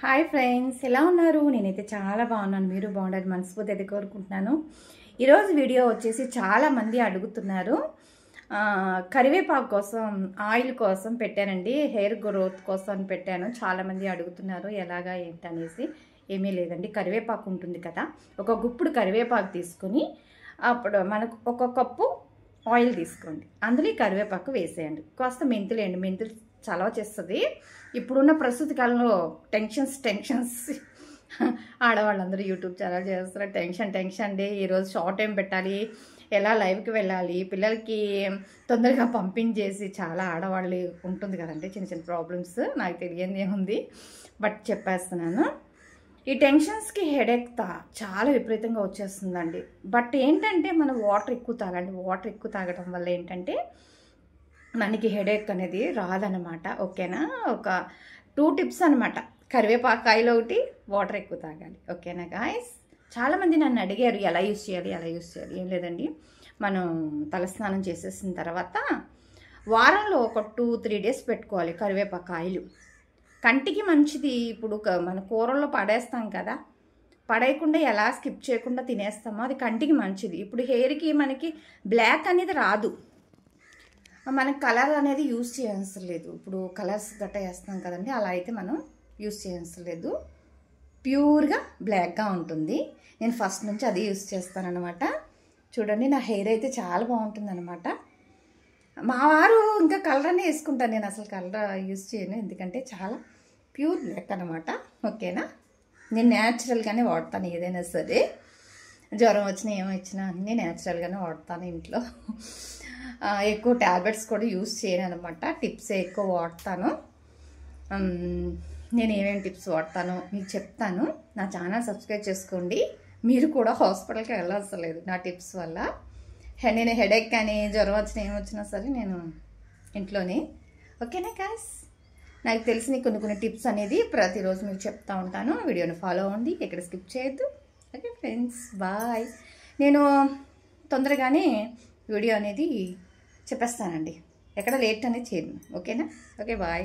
Hi friends, ఎలా ఉన్నారు? నేనైతే చాలా బాగున్నాను. మీరు బాగుండాలి మనస్ఫూర్తిగా కోరుకుంటున్నాను. ఈరోజు వీడియో వచ్చేసి చాలామంది అడుగుతున్నారు. కరివేపాకు కోసం, ఆయిల్ కోసం పెట్టానండి. హెయిర్ గ్రోత్ కోసం పెట్టాను. చాలామంది అడుగుతున్నారు ఎలాగా ఏంటనేసి. ఏమీ లేదండి, కరివేపాకు ఉంటుంది కదా, ఒక గుప్పుడు కరివేపాకు తీసుకుని అప్పుడు మనకు ఒక కప్పు ఆయిల్ తీసుకోండి. అందులో ఈ కరివేపాకు వేసేయండి. కాస్త మెంతులు వేయండి. మెంతులు చలవ చేస్తుంది. ఇప్పుడున్న ప్రస్తుత కాలంలో టెన్షన్స్ ఆడవాళ్ళందరూ యూట్యూబ్ ఛానల్ చేస్తున్నారు. టెన్షన్ డే, ఈరోజు షార్ట్ టైం పెట్టాలి, ఎలా లైవ్కి వెళ్ళాలి, పిల్లలకి తొందరగా పంపించేసి, చాలా ఆడవాళ్ళు ఉంటుంది కదండి చిన్న చిన్న ప్రాబ్లమ్స్. నాకు తెలియంది ఏముంది, బట్ చెప్పేస్తున్నాను. ఈ టెన్షన్స్కి హెడేక్ చాలా విపరీతంగా వచ్చేస్తుందండి. బట్ ఏంటంటే మనం వాటర్ ఎక్కువ తాగండి. వాటర్ ఎక్కువ తాగడం వల్ల ఏంటంటే మనకి హెడేక్ అనేది రాదనమాట. ఓకేనా? ఒక 2 టిప్స్ అనమాట. కరివేపాకాయలు ఒకటి, వాటర్ ఎక్కువ తాగాలి. ఓకేనా గాయస్? చాలామంది నన్ను అడిగారు ఎలా యూస్ చేయాలి. ఏం లేదండి, మనం తలస్నానం చేసేసిన తర్వాత వారంలో ఒక 2-3 డేస్ పెట్టుకోవాలి కరివేపాకాయలు. కంటికి మంచిది. ఇప్పుడు మన కూరల్లో పడేస్తాం కదా, పడేయకుండా ఎలా స్కిప్ చేయకుండా తినేస్తామో అది కంటికి మంచిది. ఇప్పుడు హెయిర్కి మనకి బ్లాక్ అనేది రాదు, మనకు కలర్ అనేది యూజ్ చేయవసరం లేదు. ఇప్పుడు కలర్స్ గట్రా వేస్తాం కదండి, అలా అయితే మనం యూజ్ చేయవసరం లేదు. ప్యూర్గా బ్లాక్గా ఉంటుంది. నేను ఫస్ట్ నుంచి అది యూజ్ చేస్తానన్నమాట. చూడండి, నా హెయిర్ అయితే చాలా బాగుంటుంది అనమాట. మా వారు ఇంకా కలర్ అనే వేసుకుంటాను, నేను అసలు కలర్ యూజ్ చేయను, ఎందుకంటే చాలా ప్యూర్ బ్లాక్ అనమాట. ఓకేనా? నేను న్యాచురల్గానే వాడతాను ఏదైనా సరే. జ్వరం వచ్చినా ఏమొచ్చినా అన్నీ న్యాచురల్గానే వాడతాను ఇంట్లో. ఎక్కువ ట్యాబ్లెట్స్ కూడా యూజ్ చేయను అనమాట. టిప్సే ఎక్కువ వాడతాను. నేను ఏమేమి టిప్స్ వాడతానో మీకు చెప్తాను. నా ఛానల్ సబ్స్క్రైబ్ చేసుకోండి. మీరు కూడా హాస్పిటల్కి వెళ్ళవలసిన లేదు నా టిప్స్ వల్ల. నేను హెడేక్ కానీ జ్వరం వచ్చినా ఏమొచ్చినా సరే నేను ఇంట్లోనే. ఓకేనా గాయ్స్? నాకు తెలిసిన కొన్ని టిప్స్ అనేది ప్రతిరోజు మీకు చెప్తా ఉంటాను. వీడియోని ఫాలో అవ్వండి, ఎక్కడ స్కిప్ చేయొద్దు. Okay friends, bye. నేను తొందరగానే వీడియో అనేది చెప్పేస్తానండి, ఎక్కడ లేట్ అనేది చేయను. ఓకేనా? Okay, bye.